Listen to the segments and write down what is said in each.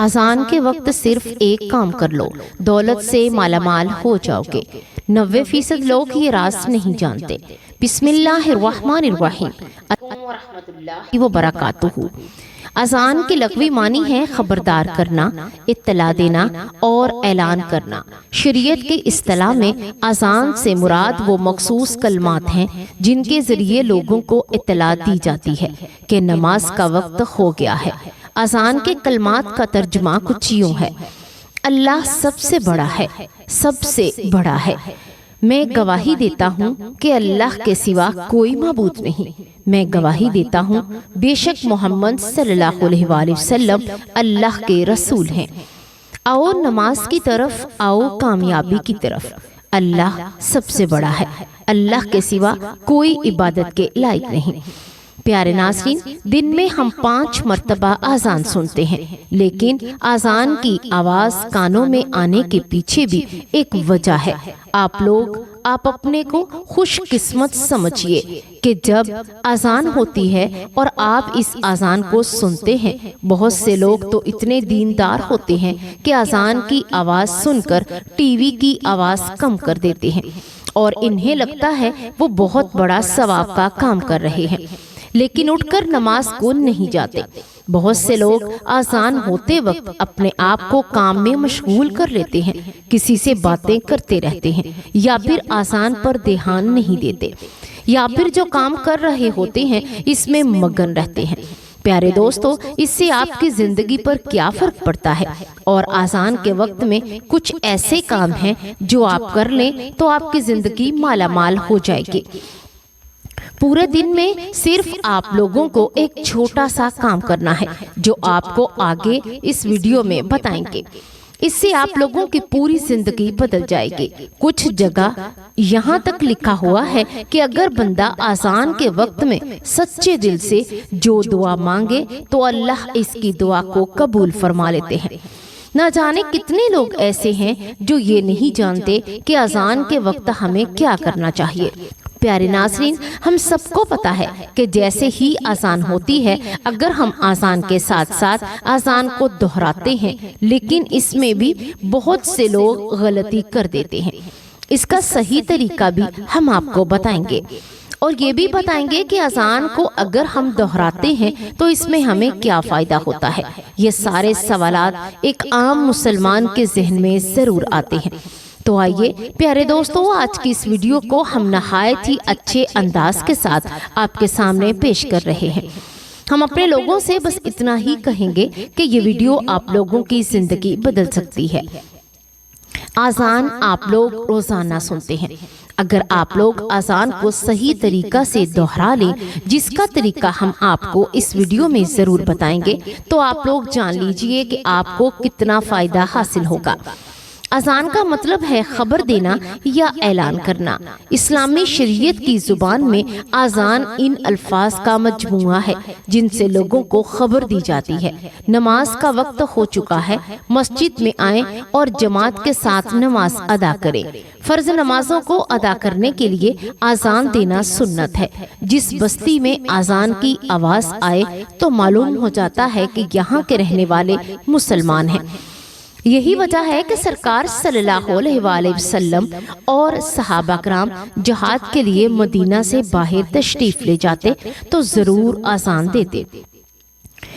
اذان کے وقت صرف ایک کام کر لو، دولت سے مالا مال ہو جاؤ گے۔ 90% لوگ یہ راز نہیں جانتے۔ بسم اللہ الرحمن الرحیم، السلام ورحمۃ اللہ وبرکاتہ۔ اذان کے لغوی معنی ہے خبردار کرنا، اطلاع دینا اور اعلان کرنا۔ شریعت کی اصطلاح میں اذان سے مراد وہ مخصوص کلمات ہیں جن کے ذریعے لوگوں کو اطلاع دی جاتی ہے کہ نماز کا وقت ہو گیا ہے۔ اذان کے کلمات کا ترجمہ کچھ یوں ہے: اللہ سب سے بڑا ہے، سب سے بڑا ہے۔ میں گواہی دیتا ہوں کہ اللہ کے سوا کوئی معبود نہیں۔ میں گواہی دیتا ہوں بے شک محمد صلی اللہ علیہ وآلہ وسلم اللہ کے رسول ہیں۔ آؤ نماز کی طرف، آؤ کامیابی کی طرف۔ اللہ سب سے بڑا ہے، اللہ کے سوا کوئی عبادت کے لائق نہیں۔ پیارے ناظرین، دن میں ہم 5 مرتبہ اذان سنتے ہیں، لیکن اذان کی آواز کانوں میں آنے کے پیچھے بھی ایک وجہ ہے۔ آپ اپنے کو خوش قسمت سمجھیے کہ جب اذان ہوتی ہے اور آپ اس اذان کو سنتے ہیں۔ بہت سے لوگ تو اتنے دیندار ہوتے ہیں کہ اذان کی آواز سن کر ٹی وی کی آواز کم کر دیتے ہیں اور انہیں لگتا ہے وہ بہت بڑا ثواب کا کام کر رہے ہیں، لیکن اٹھ کر نماز کو نہیں جاتے۔ بہت سے لوگ اذان ہوتے وقت اپنے آپ کو کام میں مشغول کر لیتے ہیں، کسی سے باتیں کرتے رہتے ہیں، یا پھر اذان پر دھیان نہیں دیتے، یا پھر جو کام کر رہے ہوتے ہیں اس میں مگن رہتے ہیں۔ پیارے دوستو، اس سے آپ کی زندگی پر کیا فرق پڑتا ہے؟ اور اذان کے وقت میں کچھ ایسے کام ہیں جو آپ کر لیں تو آپ کی زندگی مالا مال ہو جائے گی۔ پورے دن میں صرف آپ لوگوں کو ایک چھوٹا سا کام کرنا ہے جو آپ کو آگے اس ویڈیو میں بتائیں گے۔ اس سے آپ لوگوں کی پوری زندگی بدل جائے گی۔ کچھ جگہ یہاں تک لکھا ہوا ہے کہ اگر بندہ اذان کے وقت میں سچے دل سے جو دعا مانگے تو اللہ اس کی دعا کو قبول فرما لیتے ہیں۔ نہ جانے کتنے لوگ ایسے ہیں جو یہ نہیں جانتے کہ اذان کے وقت ہمیں کیا کرنا چاہیے۔ پیارے ناظرین، ہم سب کو پتا ہے کہ جیسے ہی اذان ہوتی ہے، اگر ہم اذان کے ساتھ ساتھ اذان کو دہراتے ہیں، لیکن اس میں بھی بہت سے لوگ غلطی کر دیتے ہیں۔ اس کا صحیح طریقہ بھی ہم آپ کو بتائیں گے، اور یہ بھی بتائیں گے کہ اذان کو اگر ہم دہراتے ہیں تو اس میں ہمیں کیا فائدہ ہوتا ہے۔ یہ سارے سوالات ایک عام مسلمان کے ذہن میں ضرور آتے ہیں۔ تو آئیے پیارے دوستو، آج کی اس ویڈیو کو ہم نہایت ہی اچھے انداز کے ساتھ آپ کے سامنے پیش کر رہے ہیں۔ ہم اپنے لوگوں سے بس اتنا ہی کہیں گے کہ یہ ویڈیو آپ لوگوں کی زندگی بدل سکتی ہے۔ اذان آپ لوگ روزانہ سنتے ہیں۔ اگر آپ لوگ اذان کو صحیح طریقہ سے دہرا لیں، جس کا طریقہ ہم آپ کو اس ویڈیو میں ضرور بتائیں گے، تو آپ لوگ جان لیجئے کہ آپ کو کتنا فائدہ حاصل ہوگا۔ اذان کا مطلب ہے خبر دینا یا اعلان کرنا۔ اسلامی شریعت کی زبان میں اذان ان الفاظ کا مجموعہ ہے جن سے لوگوں کو خبر دی جاتی ہے۔ نماز کا وقت ہو چکا ہے، مسجد میں آئیں اور جماعت کے ساتھ نماز ادا کریں۔ فرض نمازوں کو ادا کرنے کے لیے اذان دینا سنت ہے۔ جس بستی میں اذان کی آواز آئے تو معلوم ہو جاتا ہے کہ یہاں کے رہنے والے مسلمان ہیں۔ یہی وجہ ہے کہ سرکار صلی اللہ علیہ وآلہ وسلم اور صحابہ کرام جہاد کے لیے مدینہ سے باہر تشریف لے جاتے تو ضرور اذان دیتے۔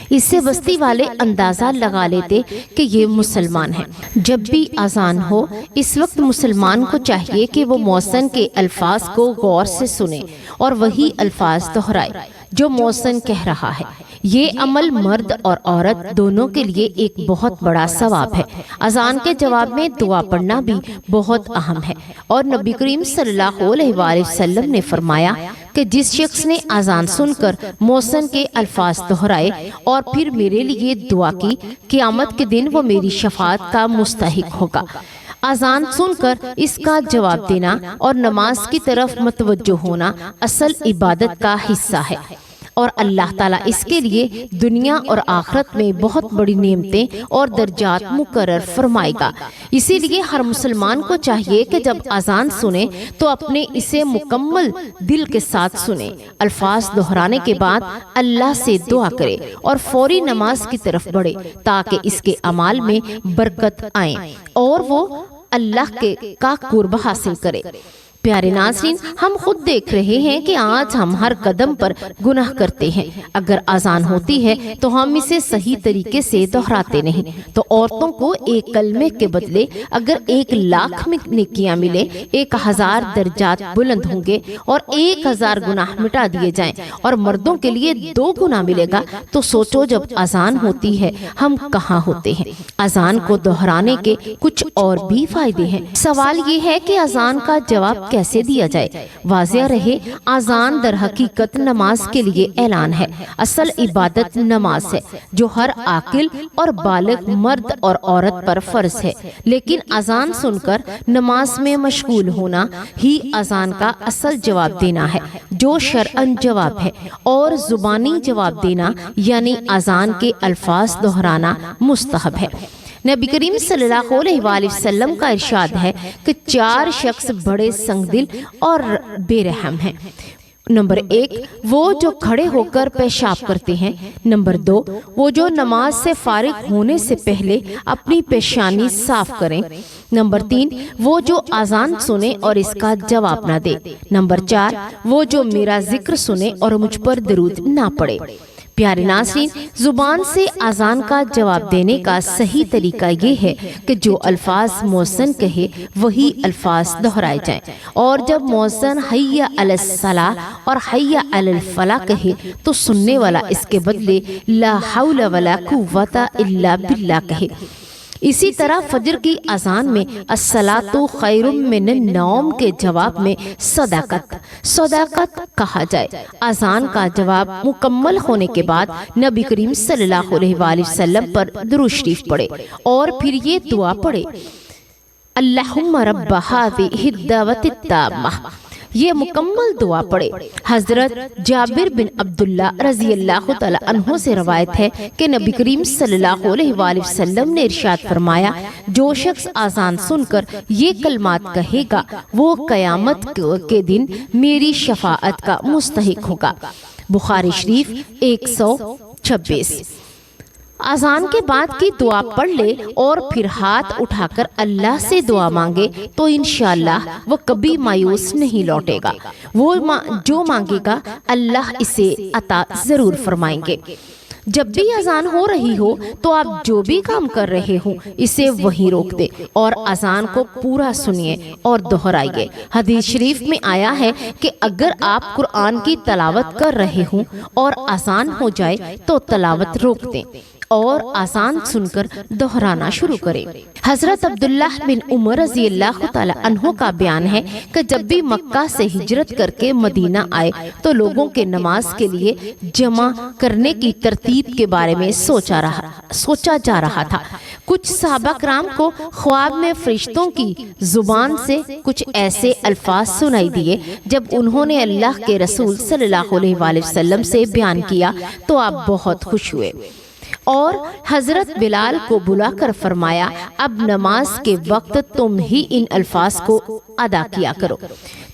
اس سے بستی والے اندازہ لگا لیتے کہ یہ مسلمان ہیں۔ جب بھی اذان ہو، اس وقت مسلمان کو چاہیے کہ وہ مؤذن کے الفاظ کو غور سے سنے اور وہی الفاظ دہرائے جو مؤذن کہہ رہا ہے۔ یہ عمل مرد اور عورت دونوں کے لیے ایک بہت بڑا ثواب ہے۔ اذان کے جواب میں دعا پڑھنا بھی بہت اہم ہے، اور نبی کریم صلی اللہ علیہ وآلہ وسلم نے فرمایا کہ جس شخص نے اذان سن کر مؤذن کے الفاظ دہرائے اور پھر میرے لیے دعا کی، قیامت کے دن وہ میری شفاعت کا مستحق ہوگا۔ اذان سن کر اس کا جواب دینا اور نماز کی طرف متوجہ ہونا اصل عبادت کا حصہ ہے۔ اور اللہ تعالیٰ اس کے لیے دنیا اور آخرت میں بہت بڑی نعمتیں اور درجات مقرر فرمائے گا۔ اسی لیے ہر مسلمان کو چاہیے کہ جب اذان سنے تو اپنے اسے مکمل دل کے ساتھ سنے، الفاظ دہرانے کے بعد اللہ سے دعا کرے اور فوری نماز کی طرف بڑھے تاکہ اس کے اعمال میں برکت آئے اور وہ اللہ کا قرب حاصل کرے۔ پیارے ناظرین، ہم خود دیکھ رہے ہیں کہ آج ہم ہر قدم پر گناہ کرتے ہیں۔ اگر اذان ہوتی ہے تو ہم اسے صحیح طریقے سے دہراتے نہیں، تو عورتوں کو ایک کلمے کے بدلے اگر 1,00,000 نیکیاں ملے، 1,000 درجات بلند ہوں گے اور 1,000 گناہ مٹا دیے جائیں، اور مردوں کے لیے 2 گنا ملے گا، تو سوچو جب اذان ہوتی ہے ہم کہاں ہوتے ہیں۔ اذان کو دہرانے کے کچھ اور بھی فائدے ہیں۔ سوال یہ ہے کہ اذان کا جواب کیسے دیا جائے؟ واضح رہے، اذان در حقیقت نماز کے لیے اعلان ہے۔ اصل عبادت نماز ہے جو ہر عاقل اور بالغ مرد اور عورت پر فرض ہے، لیکن اذان سن کر نماز میں مشغول ہونا ہی اذان کا اصل جواب دینا ہے، جو شرعاً جواب ہے، اور زبانی جواب دینا یعنی اذان کے الفاظ دہرانا مستحب ہے۔ نبی کریم صلی اللہ علیہ وآلہ وسلم کا ارشاد ہے کہ 4 شخص بڑے سنگ دل اور بے رحم ہیں۔ نمبر 1، وہ جو کھڑے ہو کر پیشاب کرتے ہیں۔ نمبر 2، وہ جو نماز سے فارغ ہونے سے پہلے اپنی پیشانی صاف کریں۔ نمبر 3، وہ جو اذان سنے اور اس کا جواب نہ دے۔ نمبر 4، وہ جو میرا ذکر سنے اور مجھ پر درود نہ پڑے۔ پیارے ناظرین، زبان سے اذان کا جواب دینے کا صحیح طریقہ یہ ہے کہ جو الفاظ مؤذن کہے وہی الفاظ دہرائے جائیں، اور جب مؤذن حی علی الصلاۃ اور حی علی الفلاح کہے تو سننے والا اس کے بدلے لا حول ولا قوۃ الا باللہ کہے۔ اسی طرح فجر کی اذان میں الصلاۃ خیر من النوم کے جواب میں صداقت کہا جائے۔ اذان کا جواب مکمل ہونے کے بعد نبی کریم صلی اللہ علیہ وآلہ وسلم پر درود شریف پڑھے اور پھر یہ دعا پڑھے، اللہم رب ہذہ الدعوۃ التامہ۔ یہ مکمل دعا پڑھے۔ حضرت جابر بن عبداللہ رضی اللہ تعالی عنہ سے روایت ہے کہ نبی کریم صلی اللہ علیہ وآلہ وسلم نے ارشاد فرمایا، جو شخص اذان سن کر یہ کلمات کہے گا وہ قیامت کے دن میری شفاعت کا مستحق ہوگا۔ بخاری شریف 126۔ اذان کے بعد کی دعا پڑھ لے اور پھر ہاتھ اٹھا کر اللہ سے دعا مانگے تو انشاءاللہ وہ کبھی مایوس نہیں لوٹے گا۔ وہ جو مانگے گا اللہ اسے عطا ضرور فرمائیں گے۔ جب بھی اذان ہو رہی ہو تو آپ جو بھی کام کر رہے ہوں اسے وہیں روک دے اور اذان کو پورا سنیے اور دہرائیے۔ حدیث شریف میں آیا ہے کہ اگر آپ قرآن کی تلاوت کر رہے ہوں اور اذان ہو جائے تو تلاوت روک دیں اور اذان سن کر دہرانا شروع کریں۔ حضرت عبداللہ بن عمر رضی اللہ تعالی عنہ کا بیان ہے کہ جب بھی مکہ سے ہجرت کر کے مدینہ آئے تو لوگوں کے نماز کے لیے جمع کرنے کی ترتیب کے بارے میں سوچا جا رہا تھا۔ کچھ صحابہ کرام کو خواب میں فرشتوں کی زبان سے کچھ ایسے الفاظ سنائی دیے۔ جب انہوں نے اللہ کے رسول صلی اللہ علیہ وآلہ وسلم سے بیان کیا تو آپ بہت خوش ہوئے اور حضرت بلال کو بلا کر فرمایا، اب نماز کے وقت تم ہی ان الفاظ کو ادا کیا کرو۔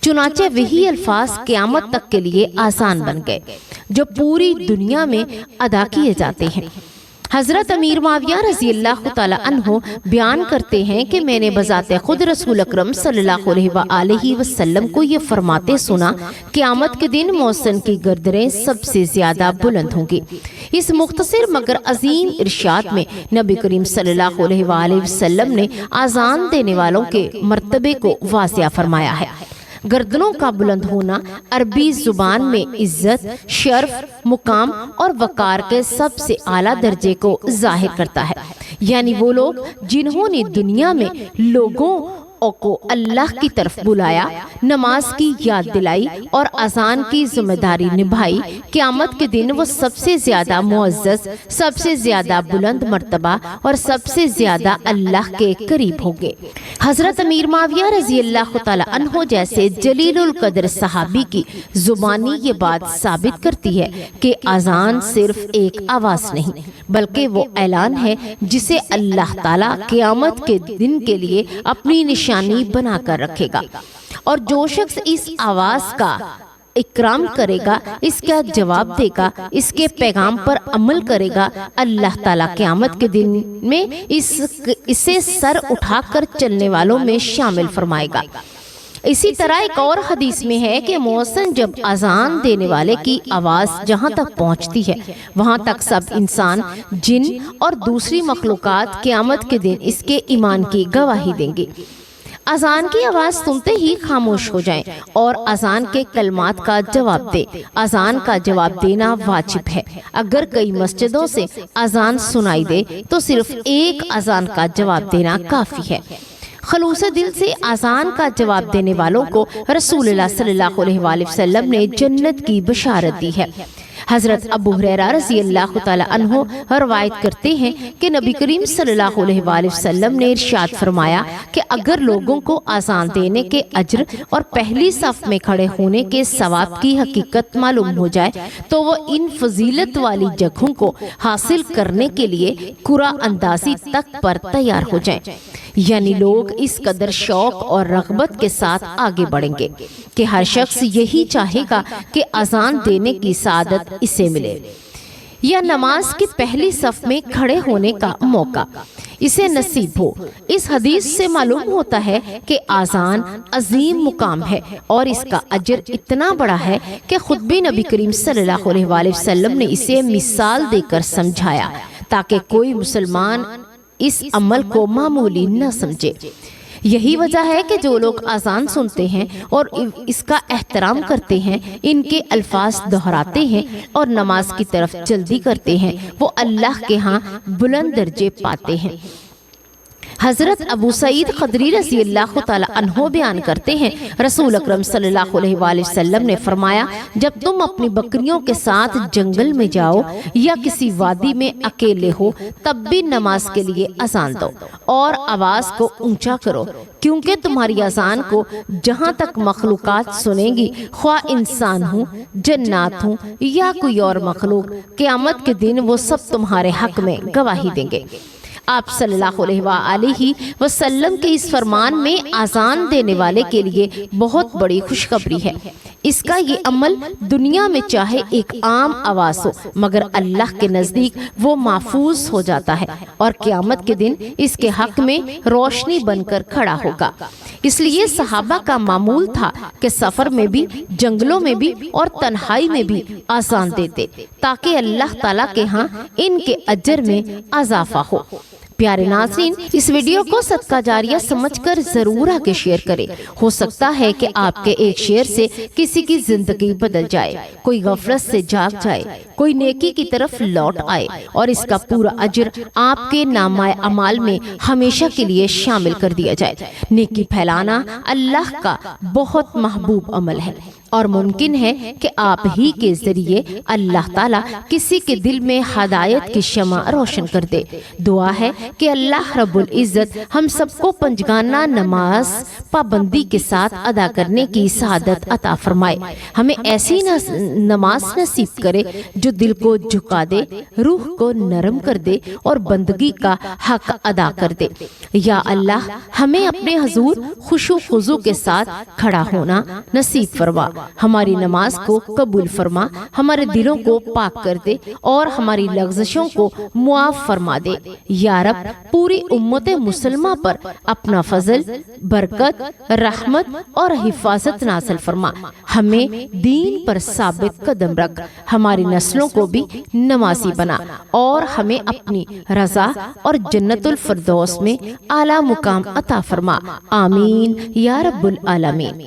چنانچہ وہی الفاظ قیامت تک کے لیے آسان بن گئے جو پوری دنیا میں ادا کیے جاتے ہیں۔ حضرت امیر معاویہ رضی اللہ تعالی عنہ بیان کرتے ہیں کہ میں نے بذات خود رسول اکرم صلی اللہ علیہ وآلہ وسلم کو یہ فرماتے سنا، قیامت کے دن مؤذن کی گردنیں سب سے زیادہ بلند ہوں گی۔ اس مختصر مگر عظیم ارشاد میں نبی کریم صلی اللہ علیہ وآلہ وسلم نے اذان دینے والوں کے مرتبے کو واضح فرمایا ہے۔ گردنوں کا بلند ہونا عربی زبان میں عزت، شرف، مقام اور وقار کے سب سے اعلیٰ درجے کو ظاہر کرتا ہے، یعنی وہ لوگ جنہوں نے دنیا میں لوگوں کو اللہ کی طرف بلایا، نماز کی یاد دلائی اور اذان کی ذمہ داری نبھائی، قیامت کے دن وہ سب سے زیادہ معزز، سب سے زیادہ بلند مرتبہ اور سب سے زیادہ اللہ کے قریب ہوں گے۔ حضرت امیر معاویہ رضی اللہ تعالی عنہ جیسے جلیل القدر صحابی کی زبانی یہ بات ثابت کرتی ہے کہ اذان صرف ایک آواز نہیں بلکہ وہ اعلان ہے جسے اللہ تعالیٰ قیامت کے دن کے لیے اپنی نشانی بنا کر رکھے گا، اور جو شخص اس آواز کا اکرام کرے گا، اس کا جواب دے گا، اس کے پیغام پر عمل کرے گا، اللہ تعالیٰ قیامت کے دن میں اسے سر اٹھا کر چلنے والوں میں شامل فرمائے گا۔ اسی طرح ایک اور حدیث میں ہے کہ مؤذن جب اذان دینے والے کی آواز جہاں تک پہنچتی ہے وہاں تک سب انسان، جن اور دوسری مخلوقات قیامت کے دن اس کے ایمان کی گواہی دیں گے۔ اذان کی آواز سنتے ہی خاموش ہو جائیں اور اذان کے کلمات کا جواب دے۔ اذان کا جواب دینا واجب ہے۔ اگر کئی مسجدوں سے اذان سنائی دے تو صرف ایک اذان کا جواب دینا کافی ہے۔ خلوص دل سے اذان کا جواب دینے والوں کو رسول اللہ صلی اللہ علیہ وآلہ وسلم نے جنت کی بشارت دی ہے۔ حضرت ابو ہریرہ رضی اللہ تعالی عنہ روایت کرتے ہیں کہ نبی کریم صلی اللہ علیہ وآلہ وسلم نے ارشاد فرمایا کہ اگر لوگوں کو اذان دینے کے اجر اور پہلی صف میں کھڑے ہونے کے ثواب کی حقیقت معلوم ہو جائے تو وہ ان فضیلت والی جگہوں کو حاصل کرنے کے لیے قرعہ اندازی تک پر تیار ہو جائیں، یعنی لوگ اس قدر شوق اور رغبت کے ساتھ آگے بڑھیں گے کہ ہر شخص یہی چاہے گا کہ اذان دینے کی سعادت اسے ملے یا نماز کی پہلی صف میں کھڑے ہونے کا موقع اسے نصیب ہو۔ اس حدیث سے معلوم ہوتا ہے کہ اذان عظیم مقام ہے اور اس کا اجر اتنا بڑا ہے کہ خود بھی نبی کریم صلی اللہ علیہ وآلہ وسلم نے اسے مثال دے کر سمجھایا تاکہ کوئی مسلمان اس عمل کو معمولی نہ سمجھے۔ یہی وجہ ہے کہ جو لوگ اذان سنتے ہیں اور اس کا احترام کرتے ہیں، ان کے الفاظ دہراتے ہیں اور نماز کی طرف جلدی کرتے ہیں، وہ اللہ کے ہاں بلند درجے پاتے ہیں۔ حضرت ابو سعید خدری رضی اللہ تعالی عنہ بیان کرتے ہیں رسول اکرم صلی اللہ علیہ وآلہ وسلم نے فرمایا، جب تم اپنی بکریوں کے ساتھ جنگل میں جاؤ یا کسی وادی میں اکیلے ہو تب بھی نماز کے لیے اذان دو اور آواز کو اونچا کرو، کیونکہ تمہاری اذان کو جہاں تک مخلوقات سنیں گی، خواہ انسان ہوں، جنات ہوں یا کوئی اور مخلوق، قیامت کے دن وہ سب تمہارے حق میں گواہی دیں گے۔ آپ صلی اللہ علیہ وآلہ وسلم کے اس فرمان میں اذان دینے والے کے لیے بہت بڑی خوشخبری ہے۔ اس کا یہ عمل دنیا میں چاہے ایک عام آواز ہو مگر اللہ کے نزدیک وہ محفوظ ہو جاتا ہے اور قیامت کے دن اس کے حق میں روشنی بن کر کھڑا ہوگا۔ اس لیے صحابہ کا معمول تھا کہ سفر میں بھی، جنگلوں میں بھی اور تنہائی میں بھی اذان دیتے تاکہ اللہ تعالیٰ کے ہاں ان کے اجر میں اضافہ ہو۔ پیارے ناظرین، اس ویڈیو کو صدقہ جاریہ سمجھ کر ضرور آگے شیئر کریں۔ ہو سکتا ہے کہ آپ کے ایک شیئر سے کسی کی زندگی بدل جائے، کوئی غفلت سے جاگ جائے، کوئی نیکی کی طرف لوٹ آئے اور اس کا پورا اجر آپ کے نامہ اعمال میں ہمیشہ کے لیے شامل کر دیا جائے۔ نیکی پھیلانا اللہ کا بہت محبوب عمل ہے اور ممکن ہے کہ آپ ہی کے ذریعے اللہ تعالیٰ کسی کے دل میں ہدایت کی شمع روشن کر دے۔ دعا ہے کہ اللہ رب العزت ہم سب کو پنجگانہ نماز پابندی کے ساتھ ادا کرنے کی سعادت عطا فرمائے۔ ہمیں ایسی نماز نصیب کرے جو دل کو جھکا دے، روح کو نرم کر دے اور بندگی کا حق ادا کر دے۔ یا اللہ، ہمیں اپنے حضور خشوع و خضوع کے ساتھ کھڑا ہونا نصیب فرما، ہماری نماز کو قبول فرما، ہمارے دلوں کو پاک کر دے اور ہماری لغزشوں کو معاف فرما دے۔ یا رب، پوری امت مسلمہ پر اپنا فضل، برکت، رحمت اور حفاظت نازل فرما، ہمیں دین پر ثابت قدم رکھ، ہماری نسلوں کو بھی نمازی بنا اور ہمیں اپنی رضا اور جنت الفردوس میں اعلیٰ مقام عطا فرما۔ آمین یا رب العالمین۔